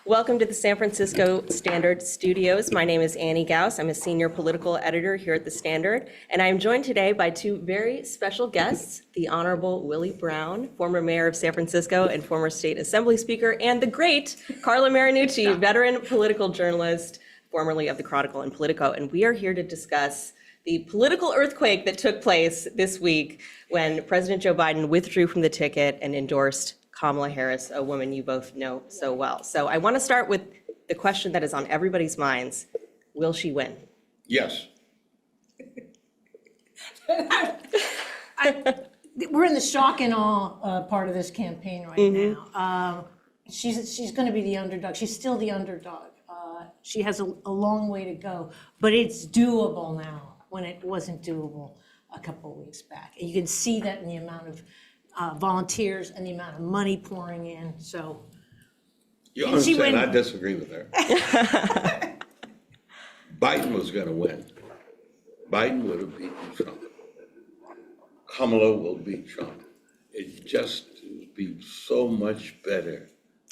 Welcome to the San Francisco Standard Studios. My name is Annie Gauss. I'm a senior political editor here at the Standard, and I'm joined today by two very special guests, the Honorable Willie Brown, former mayor of San Francisco and former state assembly speaker, and the great Carla Marinucci, veteran political journalist, formerly of the Chronicle and Politico. And we are here to discuss the political earthquake that took place this week when President Joe Biden withdrew from the ticket and endorsed Kamala Harris, a woman you both know so well. So I want to start with the question that is on everybody's minds. Will she win? Yes. We're in the shock and awe part of this campaign right now. She's going to be the underdog. She's still the underdog. She has a long way to go, but it's doable now when it wasn't doable a couple of weeks back. And you can see that in the amount of volunteers and the amount of money pouring in. So You understand, I disagree with her. Biden was going to win. Biden would have beaten Trump. Kamala will beat Trump. It just would be so much better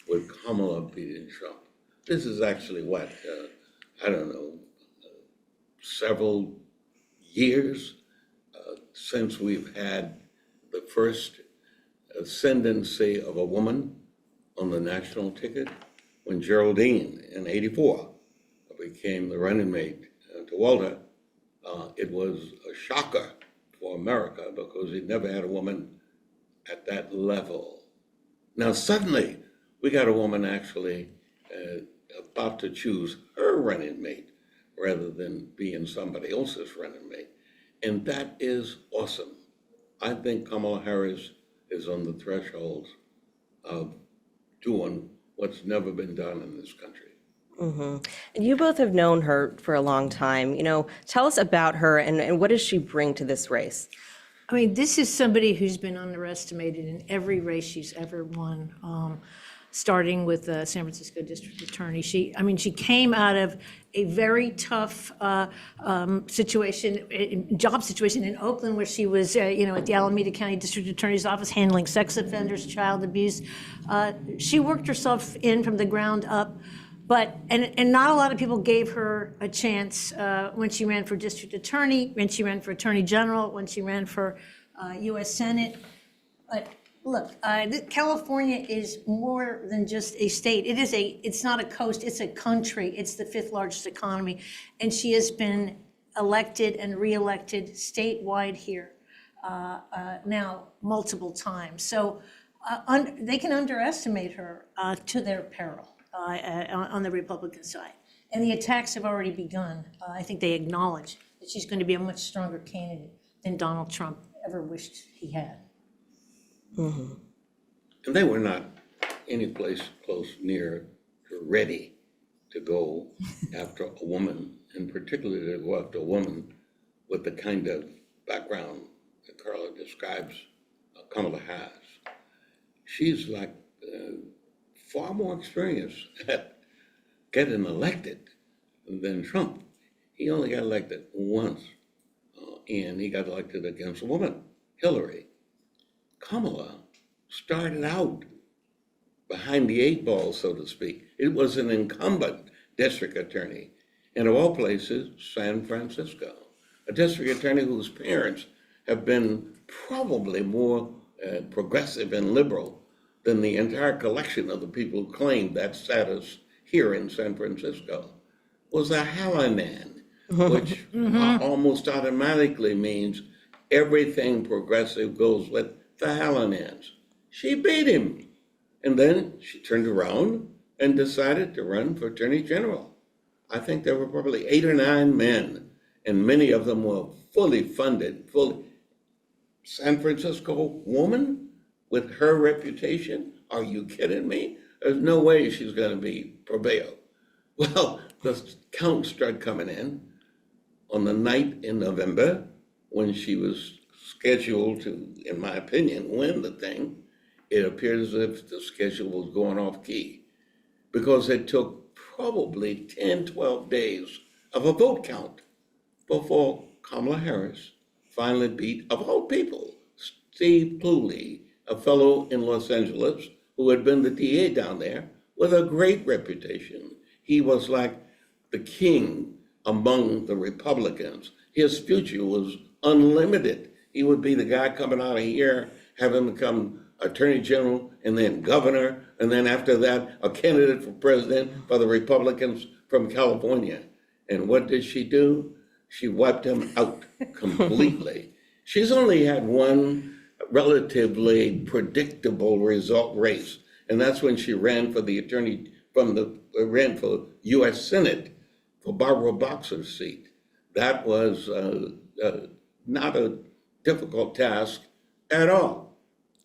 with Kamala beating Trump. This is actually what, I don't know, several years since we've had the first ascendancy of a woman on the national ticket when Geraldine in '84 became the running mate to Walter. It was a shocker for America because we'd never had a woman at that level. Now suddenly we got a woman actually about to choose her running mate rather than being somebody else's running mate. And that is awesome. I think Kamala Harris is on the threshold of doing what's never been done in this country. And you both have known her for a long time. You know, tell us about her and what does she bring to this race? I mean, this is somebody who's been underestimated in every race she's ever won, starting with the San Francisco District Attorney. She came out of a very tough job situation in Oakland, where she was, at the Alameda County District Attorney's Office handling sex offenders, child abuse. She worked herself in from the ground up. And not a lot of people gave her a chance when she ran for district attorney, when she ran for attorney general, when she ran for U.S. Senate. But look, California is more than just a state. It's not a coast, it's a country. It's the fifth largest economy. And she has been elected and reelected statewide here now multiple times. So they can underestimate her to their peril. On the Republican side. And the attacks have already begun. I think they acknowledge that she's going to be a much stronger candidate than Donald Trump ever wished he had. And they were not any place close near ready to go after a woman, and particularly to go after a woman with the kind of background that Carla describes Kamala has. She's like far more experienced at getting elected than Trump. He only got elected once, and he got elected against a woman, Hillary. Kamala started out behind the eight ball, so to speak. It was an incumbent district attorney, and of all places, San Francisco. A district attorney whose parents have been probably more progressive and liberal than the entire collection of the people who claimed that status here in San Francisco, was a Hallinan, which almost automatically means everything progressive goes with the Hallinans. She beat him. And then she turned around and decided to run for Attorney General. I think there were probably 8 or 9 men, and many of them were fully funded, San Francisco woman? With her reputation? Are you kidding me? There's no way she's going to prevail. Well, the counts started coming in on the night in November when she was scheduled to, in my opinion, win the thing. It appeared as if the schedule was going off key because it took probably 10, 12 days of a vote count before Kamala Harris finally beat, of all people, Steve Cooley, a fellow in Los Angeles who had been the DA down there with a great reputation. He was like the king among the Republicans. His future was unlimited. He would be the guy coming out of here, have him become attorney general, and then governor, and then after that, a candidate for president for the Republicans from California. And what did she do? She wiped him out completely. She's only had one relatively predictable result race, and that's when she ran for the ran for U.S. Senate for Barbara Boxer's seat. That was not a difficult task at all,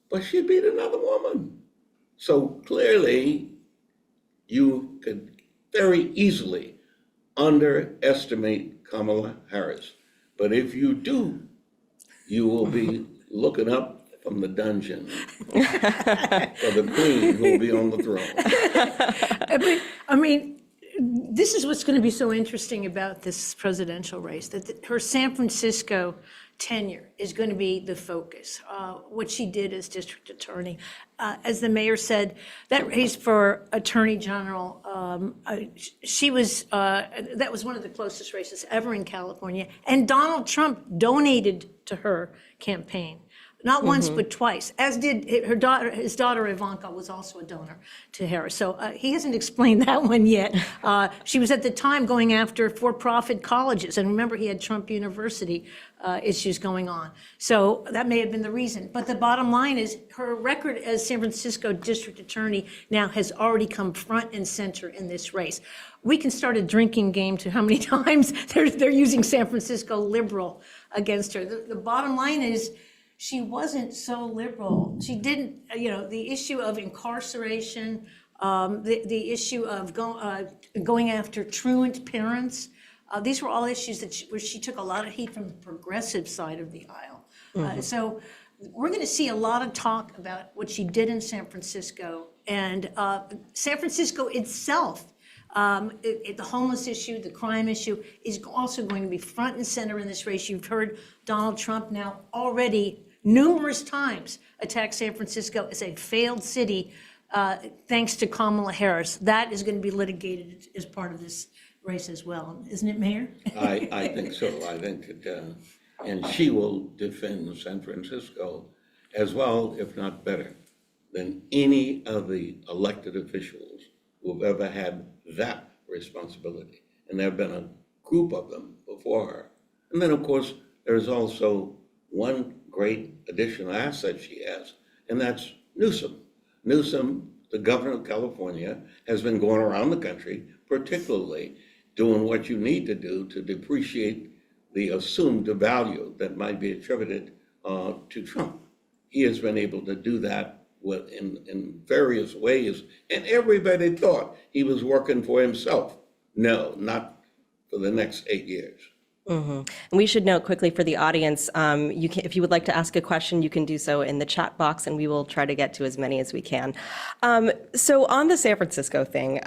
but she beat another woman. So clearly, you could very easily underestimate Kamala Harris. But if you do, you will be looking up from the dungeon for the queen who will be on the throne. I mean, this is what's going to be so interesting about this presidential race, that her San Francisco tenure is going to be the focus. What she did as district attorney. As the mayor said, that race for attorney general, that was one of the closest races ever in California. And Donald Trump donated to her campaign. Not once, but twice, as did his daughter Ivanka was also a donor to Harris. So he hasn't explained that one yet. She was at the time going after for-profit colleges. And remember, he had Trump University issues going on. So that may have been the reason. But the bottom line is her record as San Francisco district attorney now has already come front and center in this race. We can start a drinking game to how many times they're using San Francisco liberal against her. The bottom line is, she wasn't so liberal. She didn't, the issue of incarceration, the issue of going after truant parents, these were all issues where she took a lot of heat from the progressive side of the aisle. So we're going to see a lot of talk about what she did in San Francisco, and San Francisco itself. The homeless issue, the crime issue is also going to be front and center in this race. You've heard Donald Trump now already numerous times attack San Francisco as a failed city, thanks to Kamala Harris. That is going to be litigated as part of this race as well, isn't it, Mayor? I think so. I think that, and she will defend San Francisco as well, if not better, than any of the elected officials who have ever had that responsibility. And there have been a group of them before her. And then, of course, there's also one great additional asset she has, and that's Newsom. Newsom, the governor of California, has been going around the country, particularly doing what you need to do to depreciate the assumed value that might be attributed to Trump. He has been able to do that in various ways, and everybody thought he was working for himself. No, not for the next 8 years. And we should note quickly for the audience, if you would like to ask a question, you can do so in the chat box, and we will try to get to as many as we can. So on the San Francisco thing,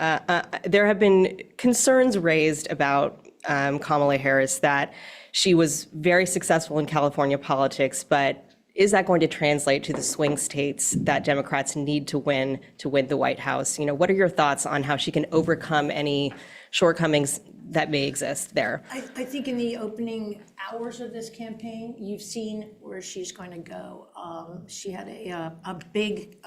there have been concerns raised about Kamala Harris that she was very successful in California politics, but is that going to translate to the swing states that Democrats need to win the White House? What are your thoughts on how she can overcome any shortcomings that may exist there? I think in the opening hours of this campaign, you've seen where she's going to go. She had a big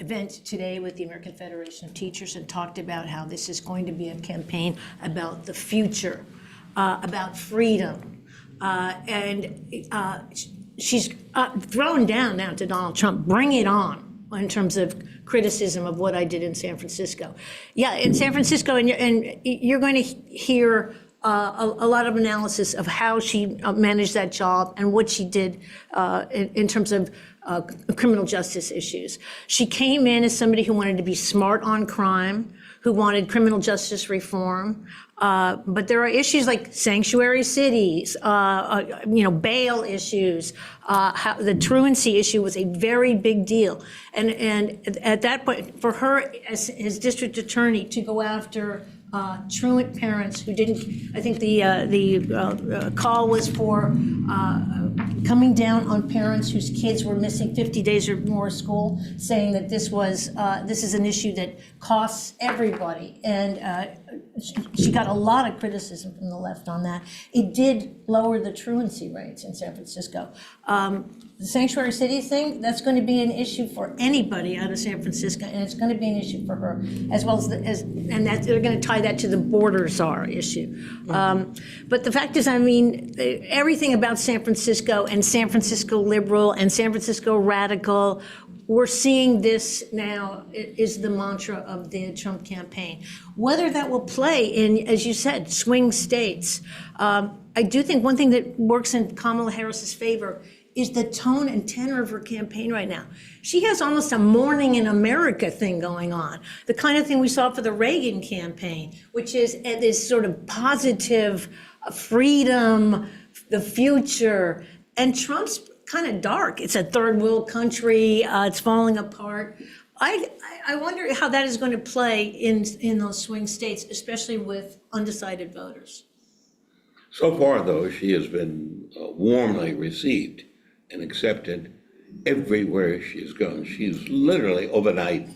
event today with the American Federation of Teachers and talked about how this is going to be a campaign about the future, about freedom. She's thrown down now to Donald Trump. Bring it on in terms of criticism of what I did in San Francisco. Yeah, in San Francisco, and you're going to hear a lot of analysis of how she managed that job and what she did in terms of criminal justice issues. She came in as somebody who wanted to be smart on crime, who wanted criminal justice reform. But there are issues like sanctuary cities, bail issues. The truancy issue was a very big deal. And at that point, for her as his district attorney to go after truant parents who didn't, I think the call was for coming down on parents whose kids were missing 50 days or more of school, saying that this is an issue that costs everybody. And she got a lot of criticism from the left on that. It did lower the truancy rates in San Francisco. The sanctuary city thing, that's going to be an issue for anybody out of San Francisco, and it's going to be an issue for her, as well as and that they're going to tie that to the border czar issue. But the fact is, I mean, everything about San Francisco and San Francisco liberal and San Francisco radical, we're seeing this now is the mantra of the Trump campaign. Whether that will play in, as you said, swing states, I do think one thing that works in Kamala Harris's favor is the tone and tenor of her campaign right now. She has almost a Morning in America thing going on, the kind of thing we saw for the Reagan campaign, which is this sort of positive freedom, the future. And Trump's kind of dark. It's a third world country. It's falling apart. I wonder how that is going to play in those swing states, especially with undecided voters. So far, though, she has been warmly received and accepted everywhere she's gone. She's literally overnight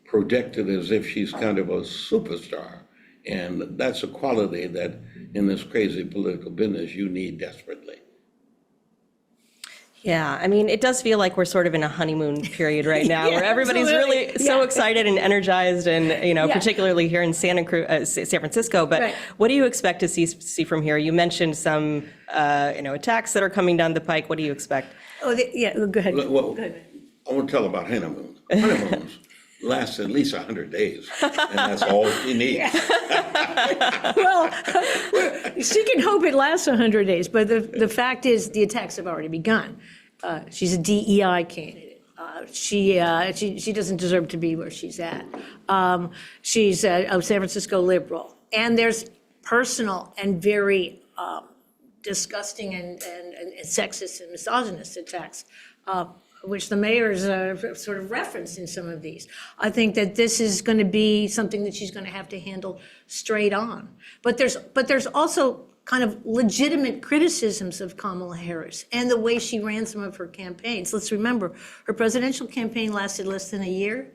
projected as if she's kind of a superstar. And that's a quality that in this crazy political business you need desperately. Yeah, I mean, it does feel like we're sort of in a honeymoon period right now, Yeah, where everybody's absolutely. really so Yeah. excited and energized, and Yeah. particularly here in San Francisco. But Right. what do you expect to see from here? You mentioned some, attacks that are coming down the pike. What do you expect? Oh, go ahead. Well, Go ahead. I want to tell about honeymoon. Honeymoons last at least 100 days, and that's all she needs. Well, she can hope it lasts 100 days, but the fact is the attacks have already begun. She's a DEI candidate. She doesn't deserve to be where she's at. She's a San Francisco liberal, and there's personal and very disgusting and sexist and misogynist attacks, which the mayor's sort of referenced in some of these. I think that this is going to be something that she's going to have to handle straight on. But there's also kind of legitimate criticisms of Kamala Harris and the way she ran some of her campaigns. Let's remember, her presidential campaign lasted less than a year,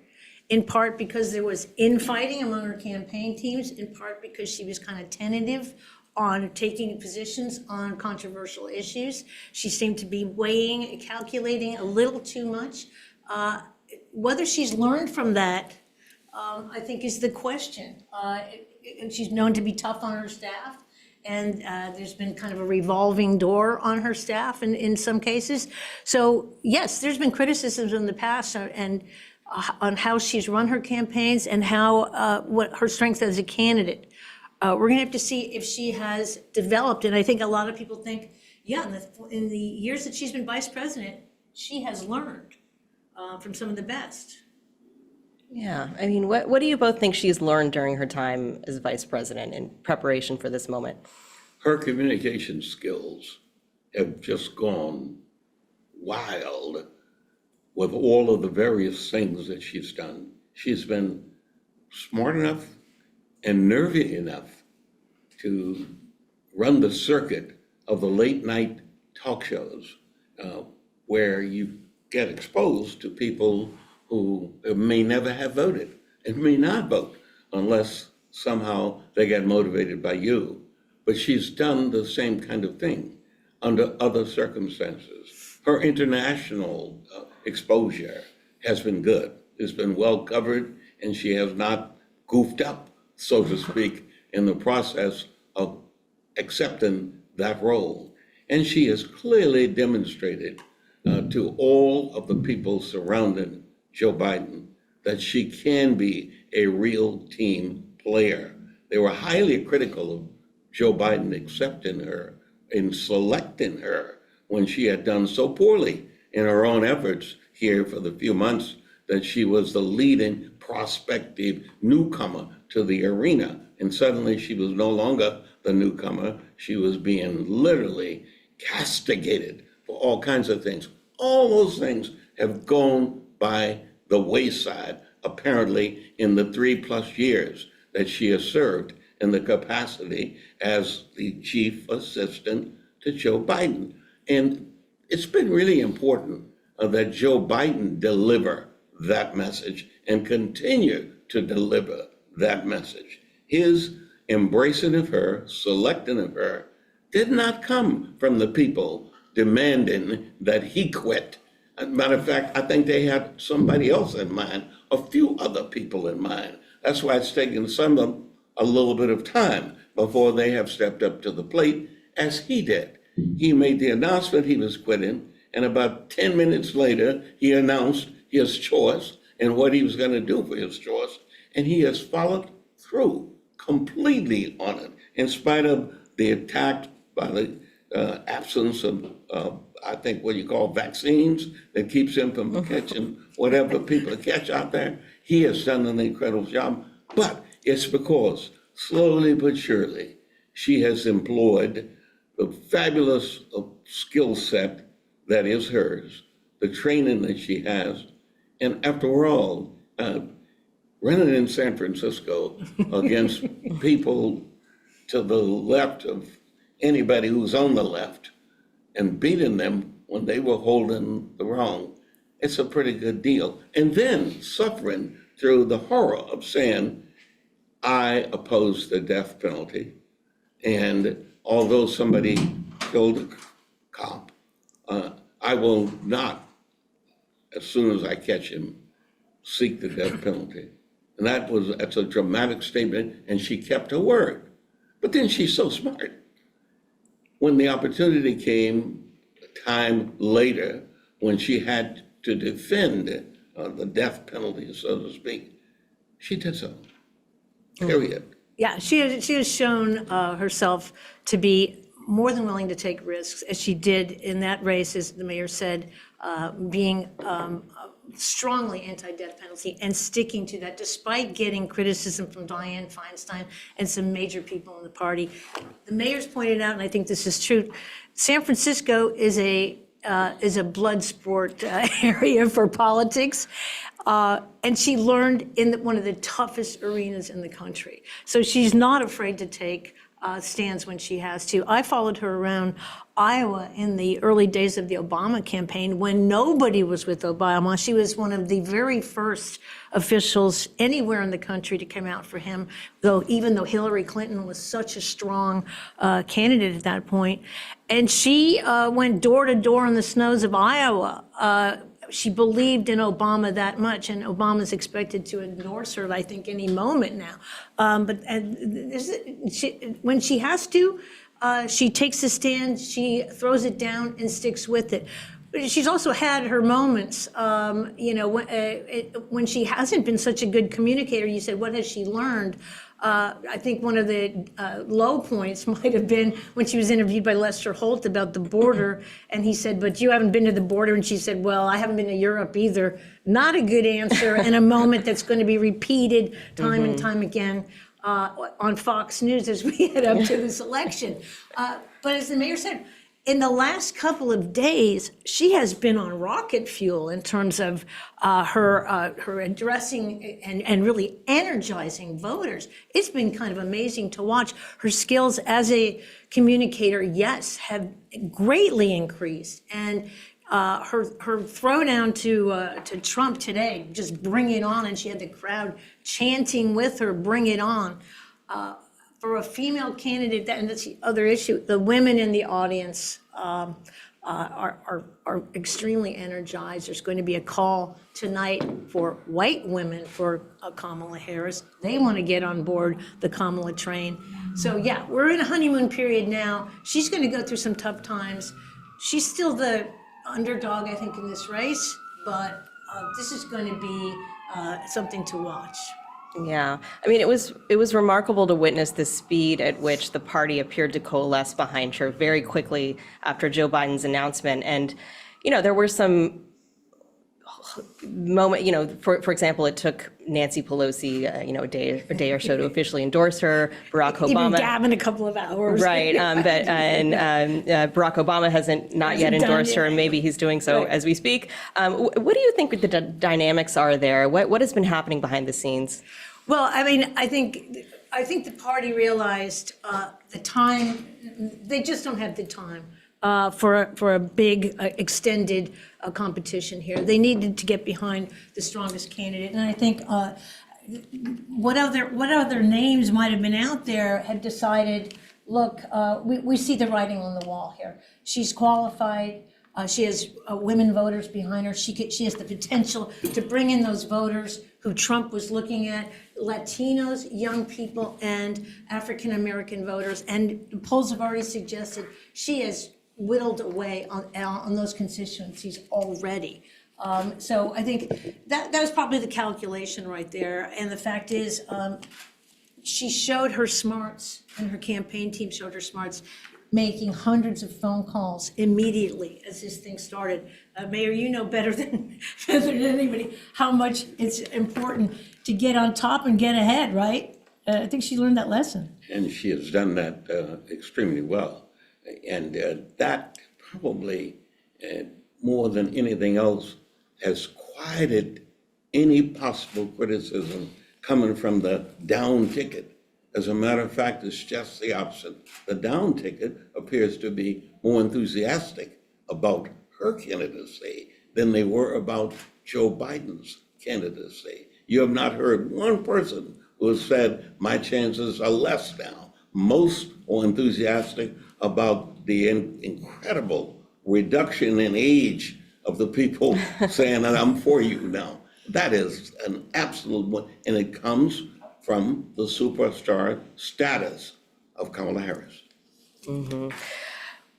in part because there was infighting among her campaign teams, in part because she was kind of tentative on taking positions on controversial issues. She seemed to be weighing, calculating a little too much. Whether she's learned from that, I think is the question. And she's known to be tough on her staff. And there's been kind of a revolving door on her staff in some cases. So yes, there's been criticisms in the past and on how she's run her campaigns and how what her strength as a candidate. We're gonna have to see if she has developed, and I think a lot of people think, yeah, in the years that she's been vice president, she has learned from some of the best. Yeah, I mean, what do you both think she's learned during her time as vice president in preparation for this moment? Her communication skills have just gone wild with all of the various things that she's done. She's been smart enough and nervy enough to run the circuit of the late night talk shows where you get exposed to people who may never have voted and may not vote unless somehow they get motivated by you. But she's done the same kind of thing under other circumstances. Her international exposure has been good. It's been well covered, and she has not goofed up, so to speak, in the process of accepting that role. And she has clearly demonstrated to all of the people surrounding Joe Biden that she can be a real team player. They were highly critical of Joe Biden accepting her and selecting her when she had done so poorly in her own efforts here for the few months that she was the leading prospective newcomer to the arena. And suddenly she was no longer the newcomer. She was being literally castigated for all kinds of things. All those things have gone by the wayside, apparently, in the 3+ years that she has served in the capacity as the chief assistant to Joe Biden. And it's been really important that Joe Biden deliver that message and continue to deliver that message. His embracing of her, selecting of her, did not come from the people demanding that he quit. As a matter of fact, I think they had somebody else in mind, a few other people in mind. That's why it's taken some of them a little bit of time before they have stepped up to the plate, as he did. He made the announcement he was quitting, and about 10 minutes later, he announced his choice and what he was going to do for his choice, and he has followed through completely on it, in spite of the attack by the absence of, I think, what you call vaccines that keeps him from catching whatever people catch out there. He has done an incredible job, but it's because slowly but surely she has employed the fabulous skill set that is hers, the training that she has, and after all, running in San Francisco against people to the left of anybody who's on the left and beating them when they were holding the wrong, it's a pretty good deal. And then suffering through the horror of saying, I oppose the death penalty. And although somebody killed a cop, I will not, as soon as I catch him, seek the death penalty. And that's a dramatic statement, and she kept her word. But then she's so smart. When the opportunity came, a time later, when she had to defend the death penalty, so to speak, she did so. Period. Yeah, she has shown herself to be more than willing to take risks, as she did in that race, as the mayor said, being strongly anti-death penalty and sticking to that, despite getting criticism from Dianne Feinstein and some major people in the party. The mayor's pointed out, and I think this is true, San Francisco is a blood sport area for politics. And she learned in one of the toughest arenas in the country. So she's not afraid to take stands when she has to. I followed her around Iowa in the early days of the Obama campaign when nobody was with Obama. She was one of the very first officials anywhere in the country to come out for him, even though Hillary Clinton was such a strong candidate at that point. And she went door to door in the snows of Iowa. She believed in Obama that much, and Obama's expected to endorse her, I think, any moment now. When she has to, she takes a stand, she throws it down and sticks with it. But she's also had her moments, when she hasn't been such a good communicator. You said, what has she learned? I think one of the low points might have been when she was interviewed by Lester Holt about the border, and he said, but you haven't been to the border, and she said, well, I haven't been to Europe either. Not a good answer, and a moment that's going to be repeated time and time again on Fox News as we head up to this election. But as the mayor said, in the last couple of days, she has been on rocket fuel in terms of her addressing and really energizing voters. It's been kind of amazing to watch. Her skills as a communicator, yes, have greatly increased. And her throwdown to Trump today, just bring it on, and she had the crowd chanting with her, bring it on. For a female candidate, and that's the other issue, the women in the audience are extremely energized. There's going to be a call tonight for white women for Kamala Harris. They want to get on board the Kamala train. So yeah, we're in a honeymoon period now. She's going to go through some tough times. She's still the underdog, I think, in this race, but this is going to be something to watch. Yeah, I mean, it was remarkable to witness the speed at which the party appeared to coalesce behind her very quickly after Joe Biden's announcement. And, there were some moment, for example, it took Nancy Pelosi, a day or so to officially endorse her. Barack Obama, even Gavin a couple of hours, right? But Barack Obama hasn't yet endorsed her, and maybe he's doing so as we speak. What do you think the dynamics are there? What has been happening behind the scenes? Well, I mean, I think the party realized the time. They just don't have the time for a big extended competition here. They needed to get behind the strongest candidate, and I think what other names might have been out there had decided, look, we see the writing on the wall here. She's qualified. She has women voters behind her. She has the potential to bring in those voters who Trump was looking at, Latinos, young people, and African-American voters. And the polls have already suggested she has whittled away on those constituencies already. So I think that was probably the calculation right there. And the fact is, she showed her smarts, and her campaign team showed her smarts, making hundreds of phone calls immediately as this thing started. Mayor, you know better than anybody how much it's important to get on top and get ahead, right? I think she learned that lesson. And she has done that extremely well. And that probably, more than anything else, has quieted any possible criticism coming from the down ticket. As a matter of fact, it's just the opposite. The down ticket appears to be more enthusiastic about her candidacy than they were about Joe Biden's candidacy. You have not heard one person who has said, my chances are less now. Most are enthusiastic about the incredible reduction in age of the people saying that I'm for you now. That is an absolute one, and it comes from the superstar status of Kamala Harris. Mm-hmm.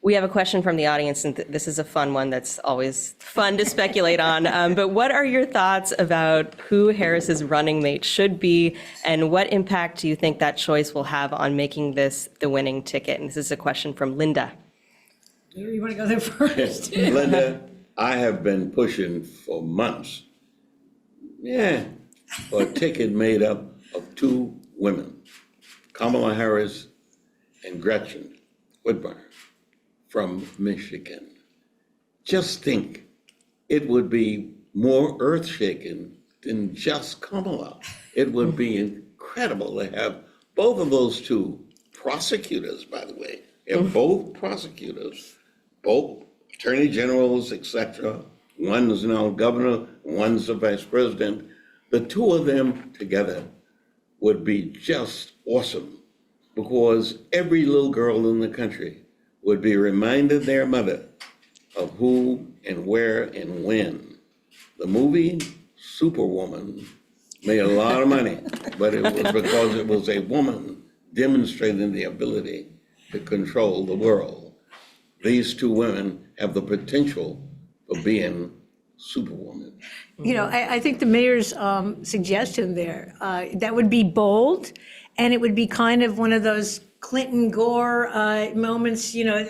We have a question from the audience, and this is a fun one that's always fun to speculate on. But what are your thoughts about who Harris's running mate should be, and what impact do you think that choice will have on making this the winning ticket? And this is a question from Linda. You want to go there first? Linda, I have been pushing for months, for a ticket made up of two women, Kamala Harris and Gretchen Whitmer from Michigan. Just think, it would be more earth-shaking than just Kamala. It would be incredible to have both of those two prosecutors, by the way. They're both prosecutors, both attorney generals, etc. One is now governor, one's the vice president. The two of them together would be just awesome, because every little girl in the country would be reminded their mother of who and where and when. The movie Superwoman made a lot of money, but it was because it was a woman demonstrating the ability to control the world. These two women have the potential for being Superwoman. You know, I think the mayor's suggestion there, that would be bold, and it would be kind of one of those Clinton-Gore moments, you know,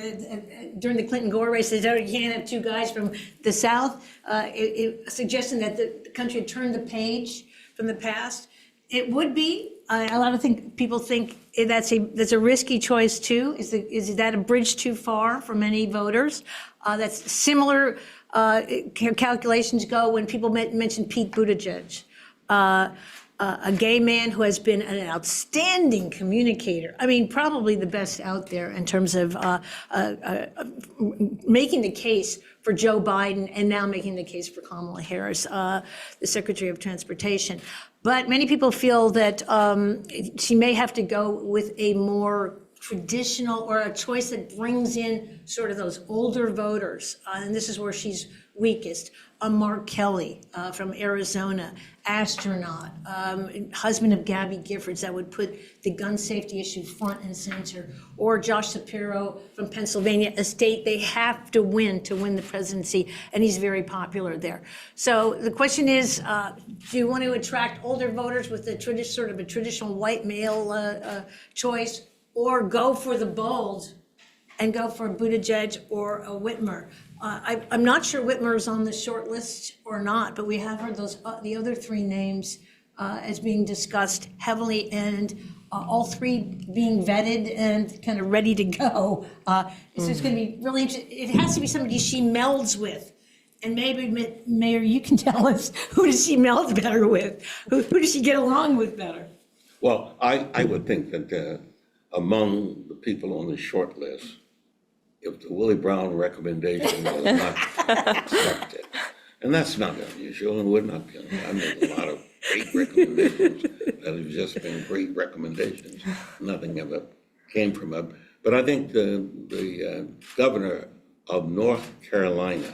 during the Clinton-Gore race, you can't have two guys from the South, suggesting that the country had turned the page from the past. It would be, a lot of people think that's a risky choice too. Is that a bridge too far for many voters? That's similar calculations go when people mention Pete Buttigieg, a gay man who has been an outstanding communicator. I mean, probably the best out there in terms of making the case for Joe Biden and now making the case for Kamala Harris, the Secretary of Transportation. But many people feel that she may have to go with a more traditional, or a choice that brings in sort of those older voters, and this is where she's weakest. Mark Kelly from Arizona, astronaut, husband of Gabby Giffords, that would put the gun safety issue front and center. Or Josh Shapiro from Pennsylvania, a state they have to win the presidency, and he's very popular there. So the question is, do you want to attract older voters with a sort of a traditional white male choice, or go for the bold and go for Buttigieg or a Whitmer? I'm not sure Whitmer is on the short list or not, but we have heard those the other three names as being discussed heavily, and all three being vetted and kind of ready to go. It's just going to be really interesting. It has to be somebody she melds with. And maybe, Mayor, you can tell us, who does she meld better with? Who does she get along with better? Well, I would think that among the people on the short list, if the Willie Brown recommendation was not accepted. And that's not unusual and would not be unusual. I made a lot of great recommendations that have just been great recommendations. Nothing ever came from it. But I think the governor of North Carolina,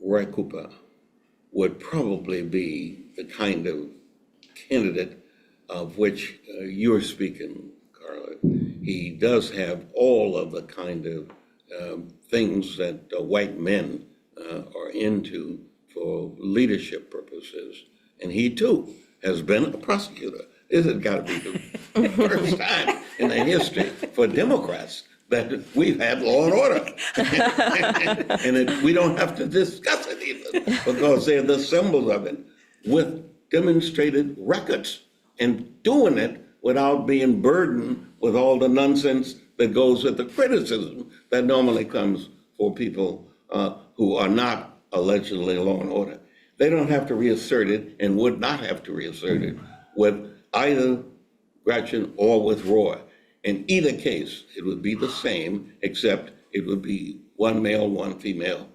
Roy Cooper, would probably be the kind of candidate of which you're speaking, Carla. He does have all of the kind of things that white men are into for leadership purposes. And he too has been a prosecutor. This has got to be the first time in the history for Democrats that we've had law and order. And we don't have to discuss it even because they're the symbols of it with demonstrated records and doing it without being burdened with all the nonsense that goes with the criticism that normally comes for people who are not allegedly law and order. They don't have to reassert it and would not have to reassert it with either Gretchen or with Roy. In either case, it would be the same, except it would be one male, one female,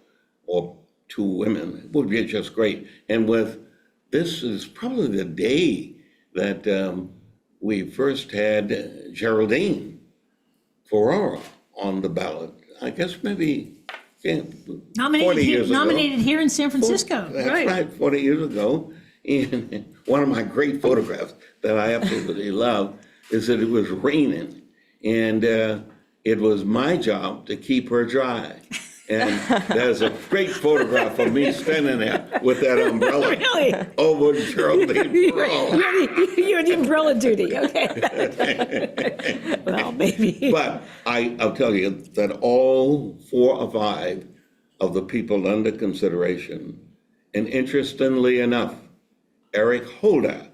or two women. It would be just great. And this is probably the day that we first had Geraldine Ferrara on the ballot. I guess maybe 40 years ago. Nominated here in San Francisco. That's right, 40 years ago. And one of my great photographs that I absolutely love is that it was raining, and it was my job to keep her dry. And there's a great photograph of me standing there with that umbrella over Geraldine. You had the umbrella duty, okay. Well, maybe. But I'll tell you that all 4 or 5 of the people under consideration, and interestingly enough, Eric Holder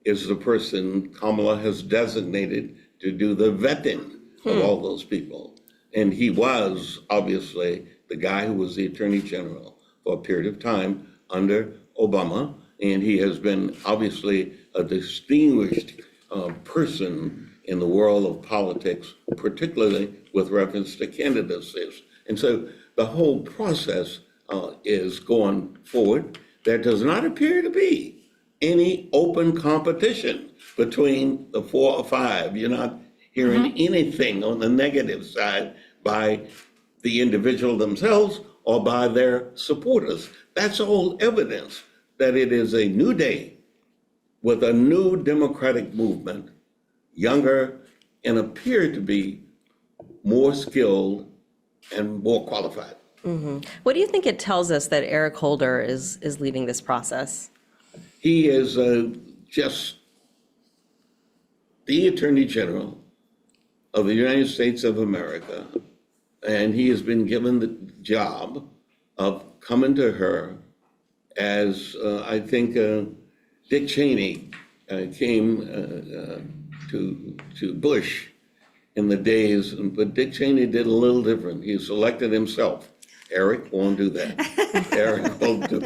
is the person Kamala has designated to do the vetting of all those people. And he was obviously the guy who was the Attorney General for a period of time under Obama, and he has been obviously a distinguished person in the world of politics, particularly with reference to candidacies. And so the whole process is going forward. There does not appear to be any open competition between the 4 or 5. You're not hearing anything on the negative side by the individual themselves or by their supporters. That's all evidence that it is a new day with a new democratic movement, younger and appear to be more skilled and more qualified. What do you think it tells us that Eric Holder is leading this process? He is just the Attorney General of the United States of America, and he has been given the job of coming to her as I think Dick Cheney came to Bush in the days, but Dick Cheney did a little different. He selected himself. Eric won't do that. Eric will take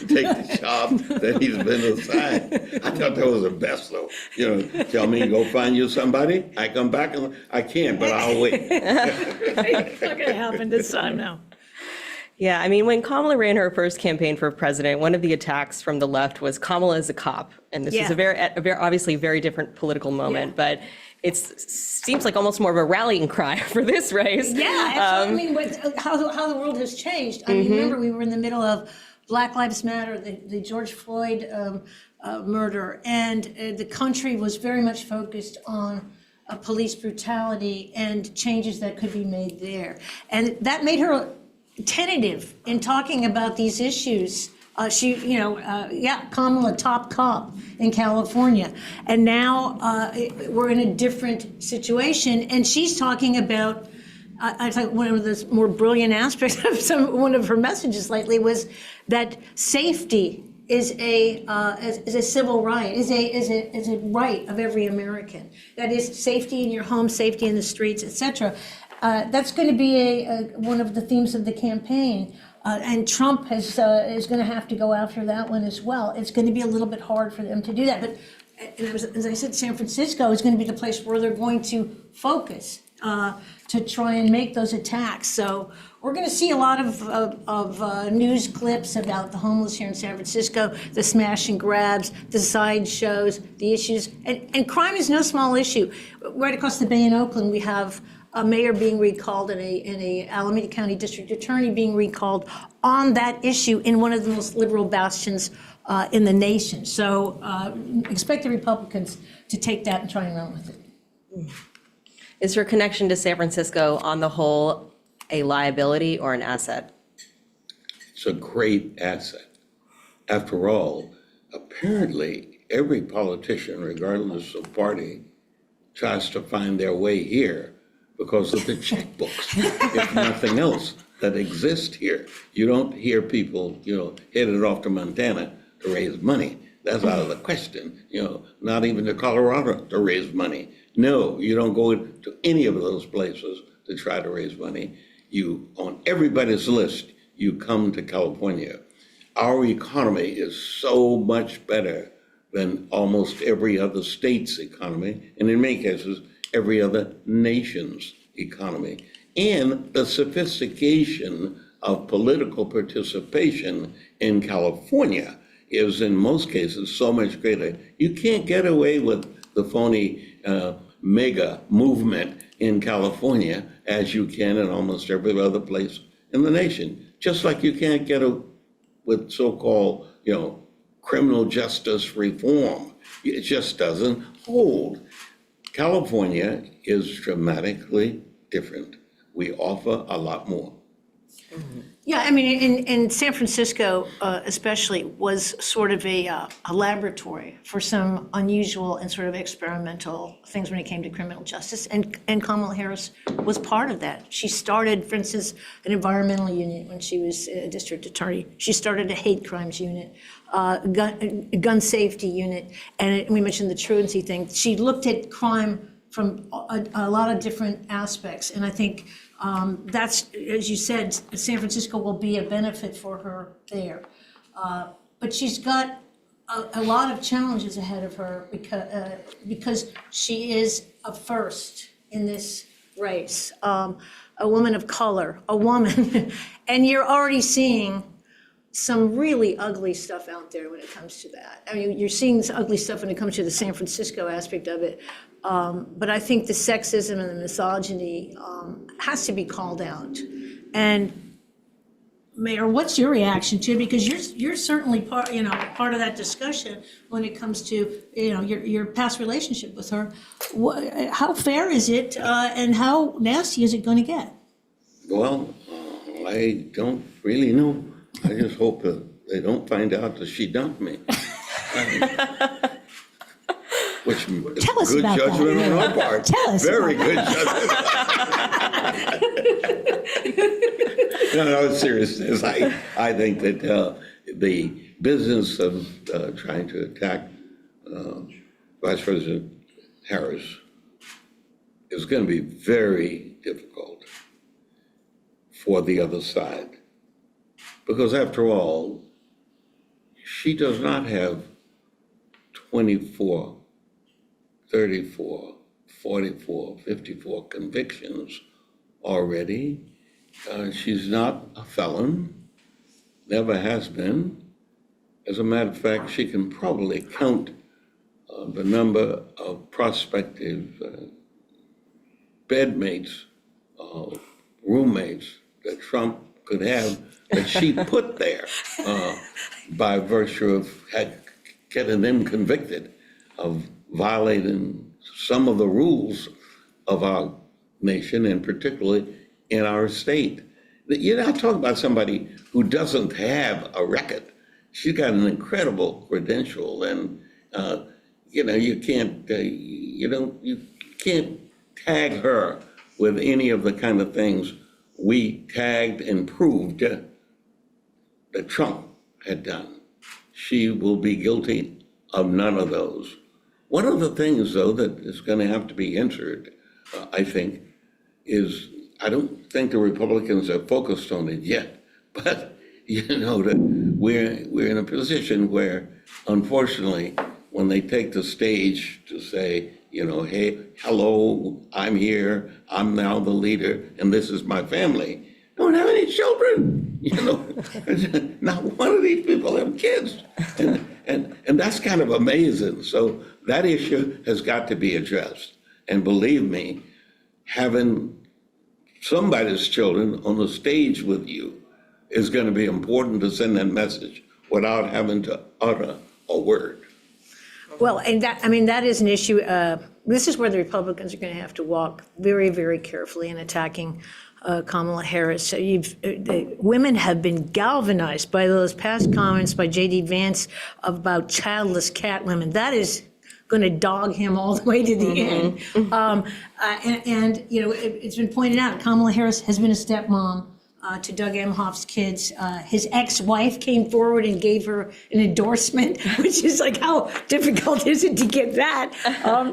the job that he's been assigned. I thought that was the best, though. Tell me, go find you somebody. I come back and I can't, but I'll wait. It's not going to happen this time now. Yeah, I mean, when Kamala ran her first campaign for president, one of the attacks from the left was Kamala is a cop. And this was a very obviously very different political moment, but it seems like almost more of a rallying cry for this race. Yeah, I mean, how the world has changed. I mean, remember, we were in the middle of Black Lives Matter, the George Floyd murder, and the country was very much focused on police brutality and changes that could be made there. And that made her tentative in talking about these issues. Kamala, top cop in California. And now we're in a different situation. And she's talking about, I think one of the more brilliant aspects of one of her messages lately was that safety is a civil right, is a right of every American. That is safety in your home, safety in the streets, etc. That's going to be one of the themes of the campaign. And Trump is going to have to go after that one as well. It's going to be a little bit hard for them to do that. But as I said, San Francisco is going to be the place where they're going to focus to try and make those attacks. So we're going to see a lot of news clips about the homeless here in San Francisco, the smash and grabs, the sideshows, the issues. And crime is no small issue. Right across the bay in Oakland, we have a mayor being recalled and a Alameda County District Attorney being recalled on that issue in one of the most liberal bastions in the nation. So expect the Republicans to take that and try and run with it. Is her connection to San Francisco on the whole a liability or an asset? It's a great asset. After all, apparently, every politician, regardless of party, tries to find their way here because of the checkbooks, if nothing else, that exist here. You don't hear people, headed off to Montana to raise money. That's out of the question, not even to Colorado to raise money. No, you don't go to any of those places to try to raise money. On everybody's list, you come to California. Our economy is so much better than almost every other state's economy, and in many cases, every other nation's economy. And the sophistication of political participation in California is in most cases so much greater. You can't get away with the phony mega movement in California as you can in almost every other place in the nation. Just like you can't get away with so-called, criminal justice reform. It just doesn't hold. California is dramatically different. We offer a lot more. Yeah, I mean, in San Francisco especially was sort of a laboratory for some unusual and sort of experimental things when it came to criminal justice, and Kamala Harris was part of that. She started, for instance, an environmental unit when she was a district attorney. She started a hate crimes unit, gun safety unit, and we mentioned the truancy thing. She looked at crime from a lot of different aspects, and I think that's, as you said, San Francisco will be a benefit for her there. But she's got a lot of challenges ahead of her because she is a first in this race, a woman of color, a woman, and you're already seeing some really ugly stuff out there when it comes to that. I mean, you're seeing this ugly stuff when it comes to the San Francisco aspect of it. But I think the sexism and the misogyny has to be called out. And Mayor, what's your reaction to it? Because you're certainly part of that discussion when it comes to your past relationship with her. How fair is it, and how nasty is it going to get? Well, I don't really know. I just hope that they don't find out that she dumped me. Which is Tell us good about judgment that. on our part. Tell us Very about good judgment. No, seriousness. I think that the business of trying to attack Vice President Harris is going to be very difficult for the other side. Because after all, she does not have 24, 34, 44, 54 convictions already. She's not a felon, never has been. As a matter of fact, she can probably count the number of prospective bedmates, roommates that Trump could have that she put there by virtue of getting them convicted of violating some of the rules of our nation, and particularly in our state. You're not talking about somebody who doesn't have a record. She's got an incredible credential, and you can't tag her with any of the kind of things we tagged and proved that Trump had done. She will be guilty of none of those. One of the things, though, that is going to have to be answered, I think, is I don't think the Republicans have focused on it yet, but that we're in a position where, unfortunately, when they take the stage to say, hey, hello, I'm here, I'm now the leader, and this is my family. Don't have any children, Not one of these people have kids. And that's kind of amazing. So that issue has got to be addressed. And believe me, having somebody's children on the stage with you is going to be important to send that message without having to utter a word. Well, and that is an issue. This is where the Republicans are going to have to walk very, very carefully in attacking Kamala Harris. Women have been galvanized by those past comments by J.D. Vance about childless cat women. That is going to dog him all the way to the end. It's been pointed out, Kamala Harris has been a stepmom to Doug Emhoff's kids. His ex-wife came forward and gave her an endorsement, which is like, how difficult is it to get that?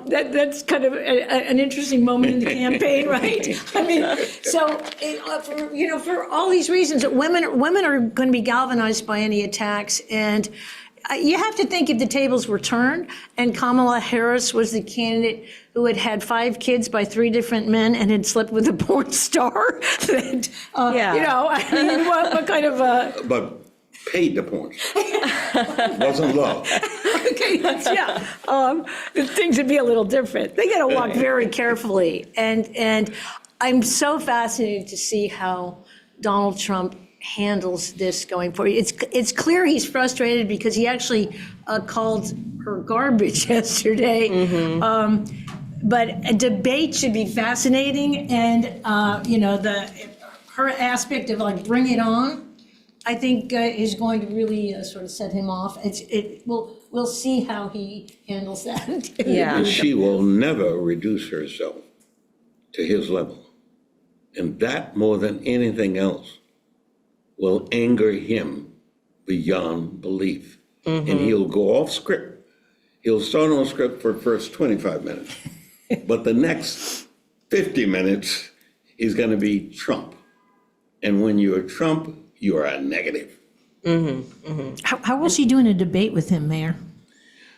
That's kind of an interesting moment in the campaign, right? I mean, so for all these reasons, women are going to be galvanized by any attacks, and you have to think if the tables were turned and Kamala Harris was the candidate who had had 5 kids by 3 different men and had slept with a porn star, that, what kind of But paid the porn. Wasn't love. Okay, things would be a little different. They got to walk very carefully. And I'm so fascinated to see how Donald Trump handles this going forward. It's clear he's frustrated because he actually called her garbage yesterday. But a debate should be fascinating, and her aspect of like bring it on, I think is going to really sort of set him off. We'll see how he handles that. Yeah. She will never reduce herself to his level, and that more than anything else will anger him beyond belief. And he'll go off script. He'll start on script for the first 25 minutes. But the next 50 minutes, he's going to be Trump. And when you're Trump, you are a negative. How will she do in a debate with him, Mayor?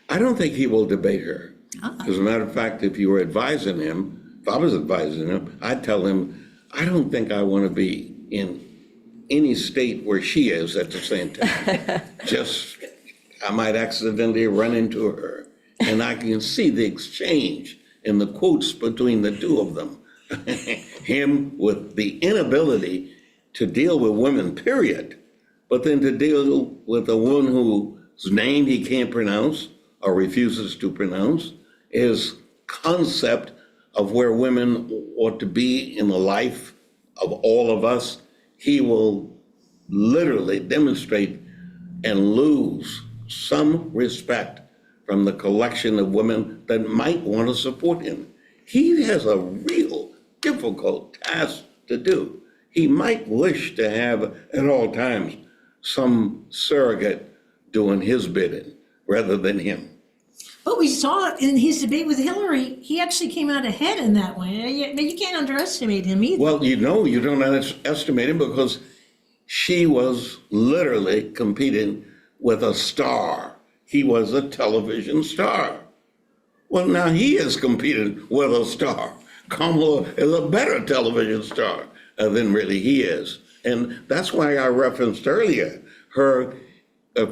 I don't think he will debate her. As a matter of fact, if you were advising him, if I was advising him, I'd tell him, I don't think I want to be in any state where she is at the same time. I might accidentally run into her. And I can see the exchange in the quotes between the two of them. Him with the inability to deal with women, period, but then to deal with a woman whose name he can't pronounce or refuses to pronounce, his concept of where women ought to be in the life of all of us. He will literally demonstrate and lose some respect from the collection of women that might want to support him. He has a real difficult task to do. He might wish to have at all times some surrogate doing his bidding rather than him. But we saw in his debate with Hillary, he actually came out ahead in that one. You can't underestimate him either. Well, you don't underestimate him because she was literally competing with a star. He was a television star. Well, now he is competing with a star. Kamala is a better television star than really he is. And that's why I referenced earlier her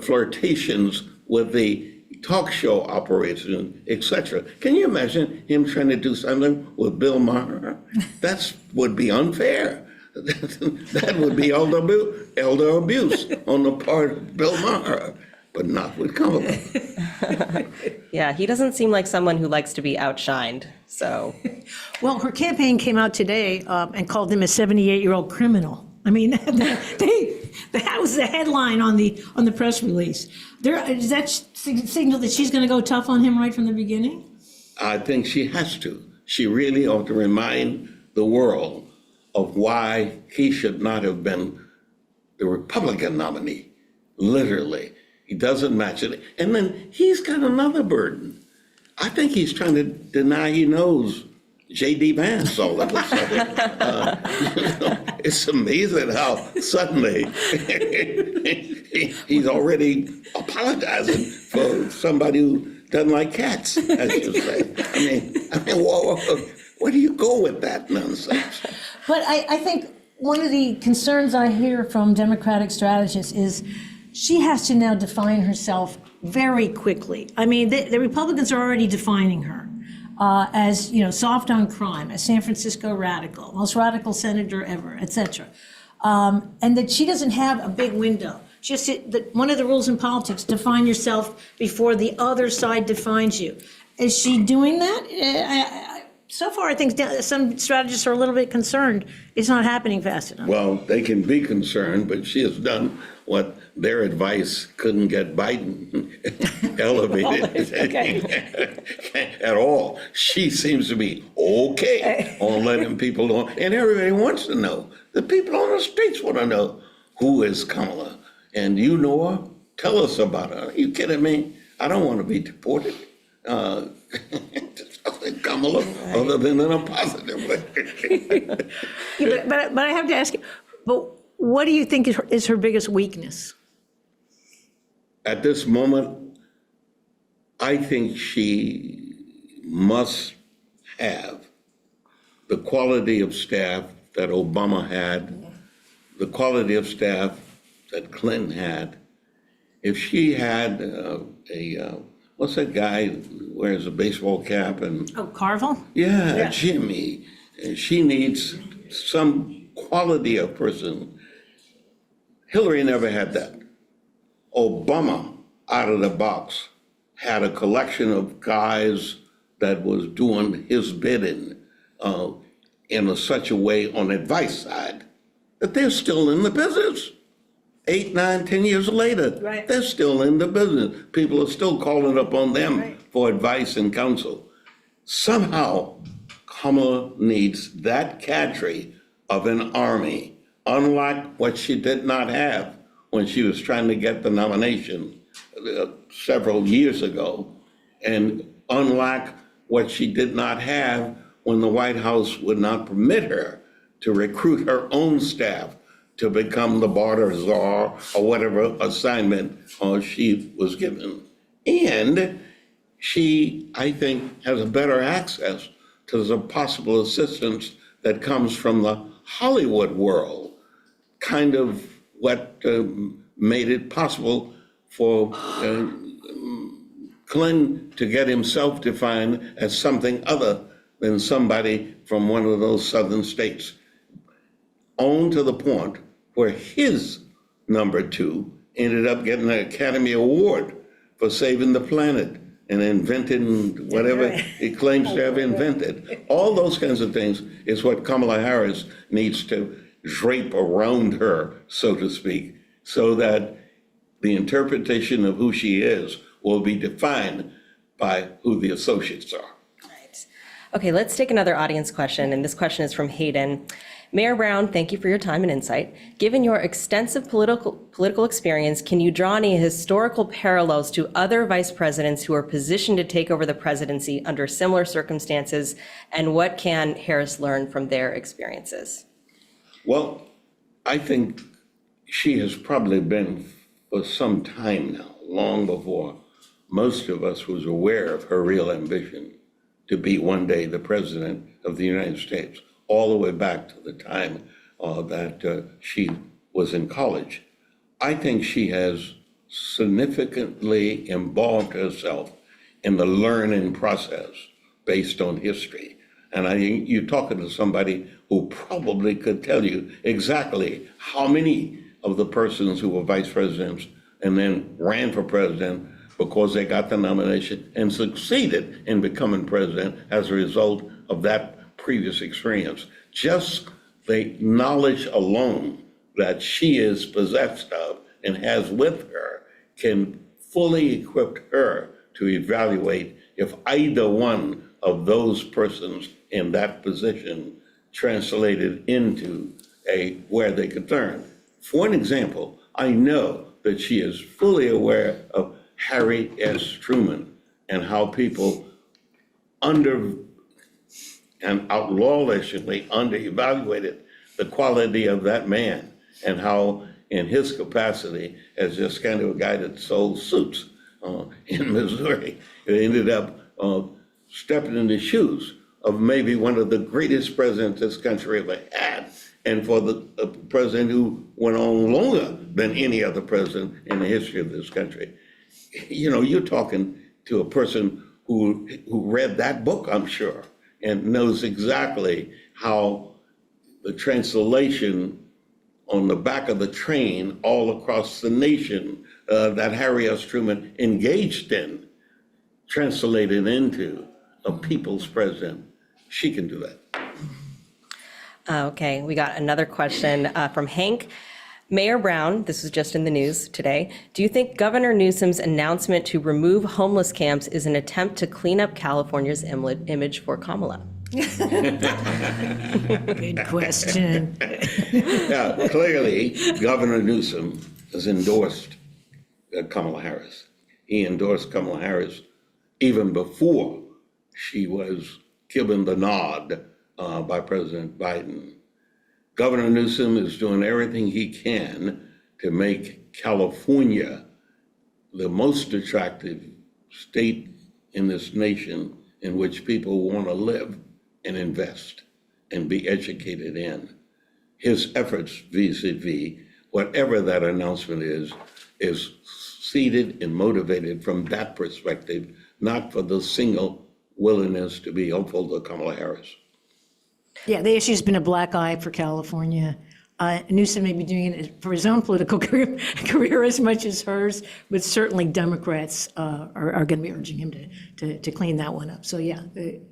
flirtations with the talk show operation, etc. Can you imagine him trying to do something with Bill Maher? That would be unfair. That would be elder abuse on the part of Bill Maher, but not with Kamala. Yeah, he doesn't seem like someone who likes to be outshined, so. Well, her campaign came out today and called him a 78-year-old criminal. I mean, that was the headline on the press release. Does that signal that she's going to go tough on him right from the beginning? I think she has to. She really ought to remind the world of why he should not have been the Republican nominee. Literally. He doesn't match it. And then he's got another burden. I think he's trying to deny he knows J.D. Vance all of a sudden. It's amazing how suddenly he's already apologizing for somebody who doesn't like cats, as you say. I mean, where do you go with that nonsense? But I think one of the concerns I hear from Democratic strategists is she has to now define herself very quickly. I mean, the Republicans are already defining her as, soft on crime, a San Francisco radical, most radical senator ever, et cetera. And that she doesn't have a big window. One of the rules in politics, define yourself before the other side defines you. Is she doing that? So far, I think some strategists are a little bit concerned it's not happening fast enough. Well, they can be concerned, but she has done what their advice couldn't get Biden elevated at all. She seems to be okay on letting people know, and everybody wants to know. The people on the streets want to know, who is Kamala? And you know her? Tell us about her. Are you kidding me? I don't want to be deported. Kamala, other than in a positive way. But I have to ask you, but what do you think is her biggest weakness? At this moment, I think she must have the quality of staff that Obama had, the quality of staff that Clinton had. If she had what's that guy who wears a baseball cap and? Oh, Carville? Yeah, Jimmy. She needs some quality of person. Hillary never had that. Obama, out of the box, had a collection of guys that was doing his bidding in such a way on the advice side that they're still in the business. 8, 9, 10 years later, right. They're still in the business. People are still calling upon them for advice and counsel. Somehow, Kamala needs that cadre of an army, unlike what she did not have when she was trying to get the nomination several years ago, and unlike what she did not have when the White House would not permit her to recruit her own staff to become the barter czar or whatever assignment she was given. And she, I think, has a better access to the possible assistance that comes from the Hollywood world, kind of what made it possible for Clinton to get himself defined as something other than somebody from one of those southern states, on to the point where his number 2 ended up getting an Academy Award for saving the planet and inventing whatever he claims to have invented. All those kinds of things is what Kamala Harris needs to drape around her, so to speak, so that the interpretation of who she is will be defined by who the associates are. Right. Okay, let's take another audience question, and this question is from Hayden. Mayor Brown, thank you for your time and insight. Given your extensive political experience, can you draw any historical parallels to other vice presidents who are positioned to take over the presidency under similar circumstances, and what can Harris learn from their experiences? Well, I think she has probably been for some time now, long before most of us was aware of her real ambition to be one day the president of the United States, all the way back to the time that she was in college. I think she has significantly involved herself in the learning process based on history. And you're talking to somebody who probably could tell you exactly how many of the persons who were vice presidents and then ran for president because they got the nomination and succeeded in becoming president as a result of that previous experience. Just the knowledge alone that she is possessed of and has with her can fully equip her to evaluate if either one of those persons in that position translated into where they could turn. For an example, I know that she is fully aware of Harry S. Truman and how people and outlawishly underevaluated the quality of that man, and how in his capacity as just kind of a guy that sold suits in Missouri. It ended up stepping in the shoes of maybe one of the greatest presidents this country ever had, and for the president who went on longer than any other president in the history of this country. You know, you're talking to a person who read that book, I'm sure, and knows exactly how the translation on the back of the train all across the nation that Harry S. Truman engaged in translated into a people's president. She can do that. Okay, we got another question from Hank. Mayor Brown, this was just in the news today. Do you think Governor Newsom's announcement to remove homeless camps is an attempt to clean up California's image for Kamala? Good question. Now, clearly, Governor Newsom has endorsed Kamala Harris. He endorsed Kamala Harris even before she was given the nod by President Biden. Governor Newsom is doing everything he can to make California the most attractive state in this nation in which people want to live and invest and be educated in. His efforts vis-a-vis whatever that announcement is seeded and motivated from that perspective, not for the single willingness to be helpful to Kamala Harris. Yeah, the issue's been a black eye for California. Newsom may be doing it for his own political career as much as hers, but certainly Democrats are going to be urging him to clean that one up. So yeah,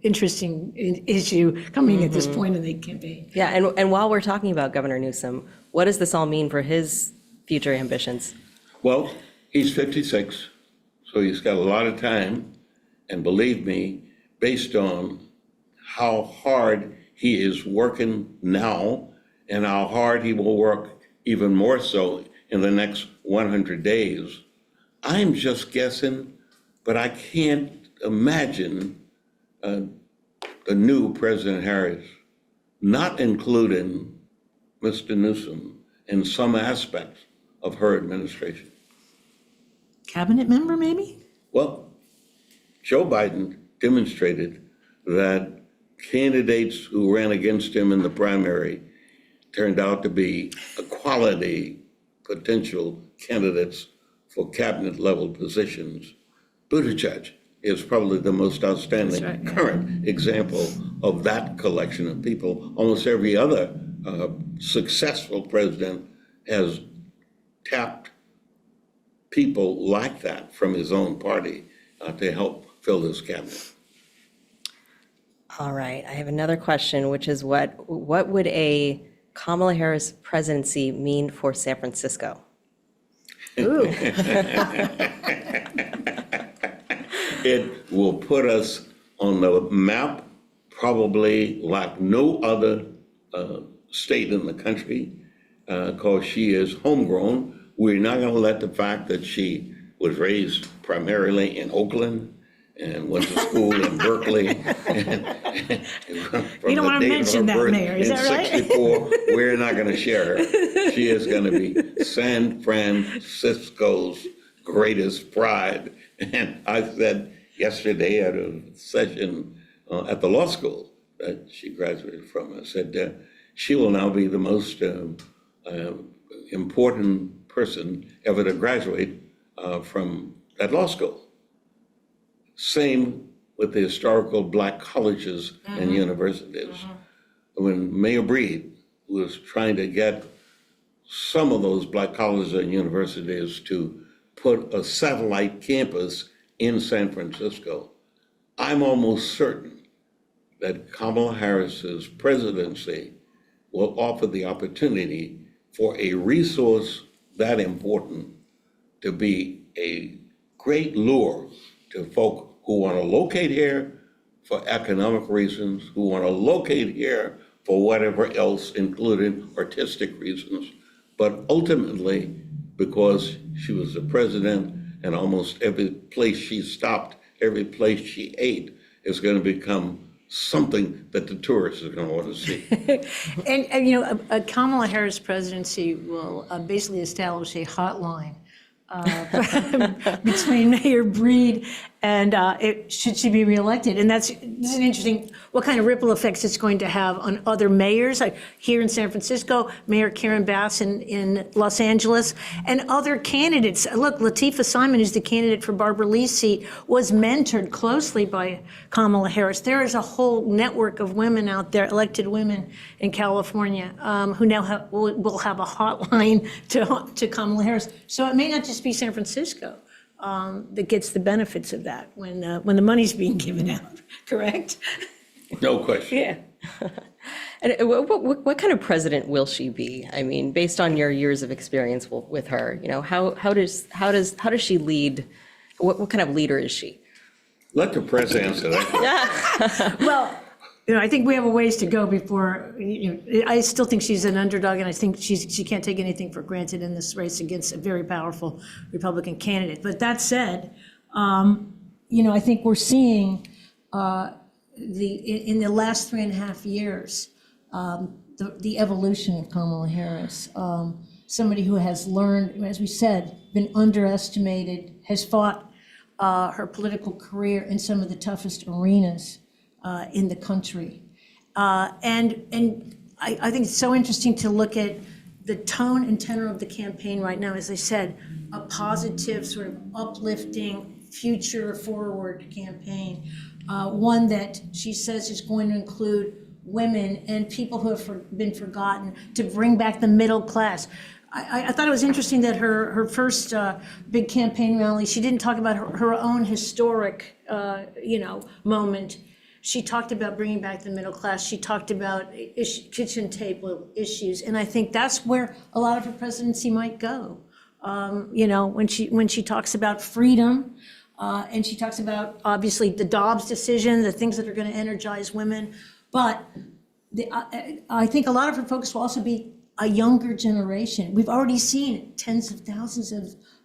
interesting issue coming at this point in the campaign. Yeah, and while we're talking about Governor Newsom, what does this all mean for his future ambitions? Well, he's 56, so he's got a lot of time. And believe me, based on how hard he is working now and how hard he will work even more so in the next 100 days, I'm just guessing, but I can't imagine the new President Harris not including Mr. Newsom in some aspects of her administration. Cabinet member, maybe? Well, Joe Biden demonstrated that candidates who ran against him in the primary turned out to be quality potential candidates for cabinet level positions. Buttigieg is probably the most outstanding current example of that collection of people. Almost every other successful president has tapped people like that from his own party to help fill his cabinet. All right, I have another question, which is what would a Kamala Harris presidency mean for San Francisco? Ooh. It will put us on the map probably like no other state in the country, because she is homegrown. We're not going to let the fact that she was raised primarily in Oakland and went to school in Berkeley. You don't want to mention that, Mayor, is that right? In 64, we're not going to share her. She is going to be San Francisco's greatest pride. And I said yesterday at a session at the law school that she graduated from, I said she will now be the most important person ever to graduate from that law school. Same with the historical black colleges and universities. When Mayor Breed was trying to get some of those black colleges and universities to put a satellite campus in San Francisco, I'm almost certain that Kamala Harris's presidency will offer the opportunity for a resource that important to be a great lure to folk who want to locate here for economic reasons, who want to locate here for whatever else, including artistic reasons, but ultimately because she was the president and almost every place she stopped, every place she ate is going to become something that the tourists are going to want to see. And you know, a Kamala Harris presidency will basically establish a hotline between Mayor Breed and should she be reelected. And this is an interesting, what kind of ripple effects it's going to have on other mayors. Like here in San Francisco, Mayor Karen Bass in Los Angeles, and other candidates. Look, Latifah Simon, who's the candidate for Barbara Lee's seat, was mentored closely by Kamala Harris. There is a whole network of women out there, elected women in California, who now will have a hotline to Kamala Harris. So it may not just be San Francisco that gets the benefits of that when the money's being given out, correct? No question. Yeah. And what kind of president will she be? I mean, based on your years of experience with her, how does she lead? What kind of leader is she? Let the press answer that. Well, I think we have a ways to go before, I still think she's an underdog, and I think she can't take anything for granted in this race against a very powerful Republican candidate. But that said, I think we're seeing in the last 3.5 years, the evolution of Kamala Harris. Somebody who has learned, as we said, been underestimated, has fought her political career in some of the toughest arenas in the country. And I think it's so interesting to look at the tone and tenor of the campaign right now. As I said, a positive, sort of uplifting, future forward campaign. One that she says is going to include women and people who have been forgotten, to bring back the middle class. I thought it was interesting that her first big campaign rally, she didn't talk about her own historic, moment. She talked about bringing back the middle class. She talked about kitchen table issues, and I think that's where a lot of her presidency might go. When she talks about freedom, and she talks about obviously the Dobbs decision, the things that are going to energize women, but I think a lot of her focus will also be a younger generation. We've already seen tens of thousands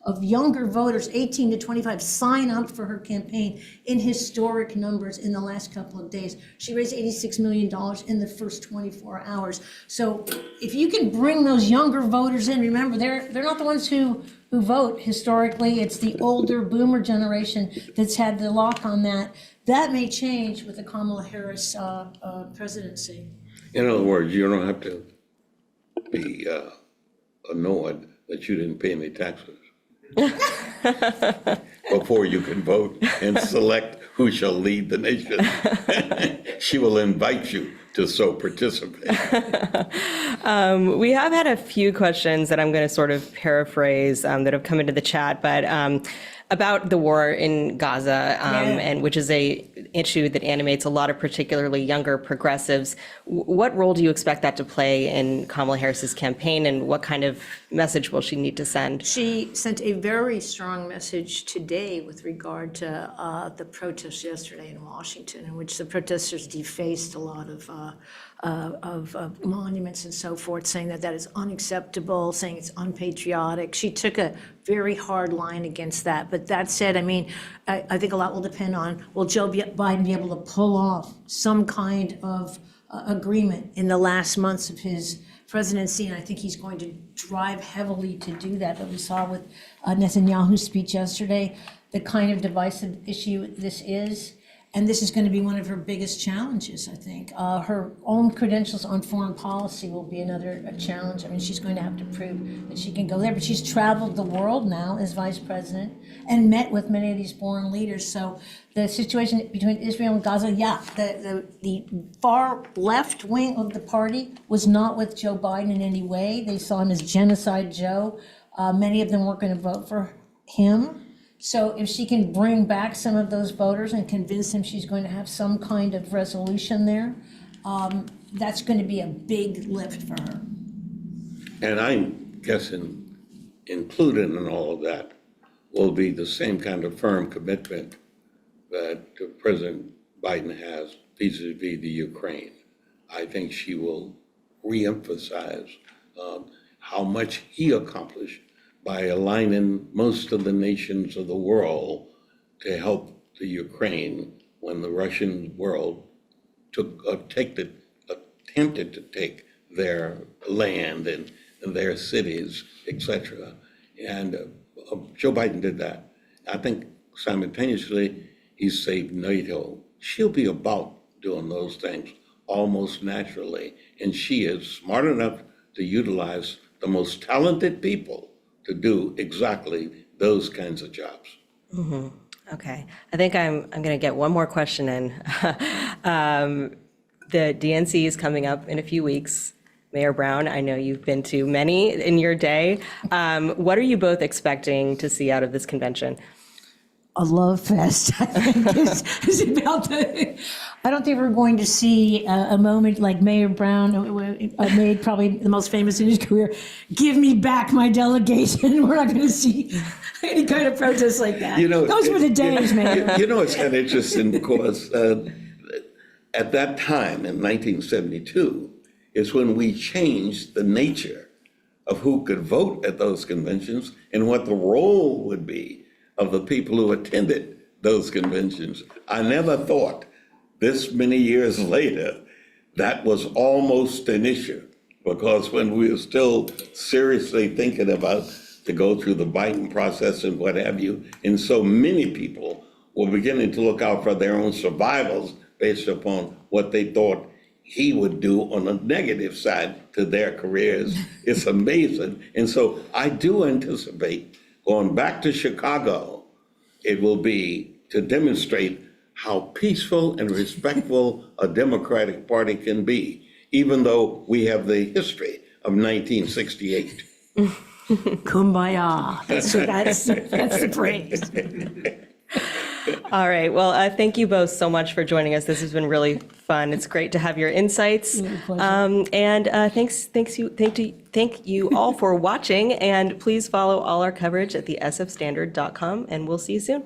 of younger voters, 18 to 25, sign up for her campaign in historic numbers in the last couple of days. She raised $86 million in the first 24 hours. So if you can bring those younger voters in, remember, they're not the ones who vote historically. It's the older boomer generation that's had the lock on that. That may change with the Kamala Harris presidency. In other words, you don't have to be annoyed that you didn't pay any taxes before you can vote and select who shall lead the nation. She will invite you to so participate. We have had a few questions that I'm going to sort of paraphrase that have come into the chat, but about the war in Gaza, and which is a issue that animates a lot of particularly younger progressives. What role do you expect that to play in Kamala Harris's campaign, and what kind of message will she need to send? She sent a very strong message today with regard to the protests yesterday in Washington, in which the protesters defaced a lot of monuments and so forth, saying that is unacceptable, saying it's unpatriotic. She took a very hard line against that. But that said, I think a lot will depend on, will Joe Biden be able to pull off some kind of agreement in the last months of his presidency? And I think he's going to drive heavily to do that. But we saw with Netanyahu's speech yesterday, the kind of divisive issue this is. And this is going to be one of her biggest challenges, I think. Her own credentials on foreign policy will be another challenge. She's going to have to prove that she can go there. But she's traveled the world now as vice president and met with many of these foreign leaders. So the situation between Israel and Gaza, the far left wing of the party was not with Joe Biden in any way. They saw him as Genocide Joe. Many of them weren't going to vote for him. So if she can bring back some of those voters and convince them she's going to have some kind of resolution there, that's going to be a big lift for her. And I'm guessing included in all of that will be the same kind of firm commitment that President Biden has vis-a-vis the Ukraine. I think she will reemphasize how much he accomplished by aligning most of the nations of the world to help the Ukraine when the Russian world attempted to take their land and their cities, etc. And Joe Biden did that. I think simultaneously, he saved NATO. She'll be about doing those things almost naturally. And she is smart enough to utilize the most talented people to do exactly those kinds of jobs. Okay, I think I'm going to get one more question in. The DNC is coming up in a few weeks. Mayor Brown, I know you've been to many in your day. What are you both expecting to see out of this convention? A love fest, I think, is about the. I don't think we're going to see a moment like Mayor Brown made, probably the most famous in his career. Give me back my delegation. We're not going to see any kind of protest like that. Those were the days, man. It's kind of interesting because at that time in 1972 is when we changed the nature of who could vote at those conventions and what the role would be of the people who attended those conventions. I never thought this many years later that was almost an issue, because when we were still seriously thinking about to go through the Biden process and what have you, and so many people were beginning to look out for their own survivals based upon what they thought he would do on the negative side to their careers. It's amazing. And so I do anticipate going back to Chicago, it will be to demonstrate how peaceful and respectful a Democratic Party can be, even though we have the history of 1968. Kumbaya. That's the phrase. All right. Well, thank you both so much for joining us. This has been really fun. It's great to have your insights. And thank you all for watching. And please follow all our coverage at the sfstandard.com. And we'll see you soon.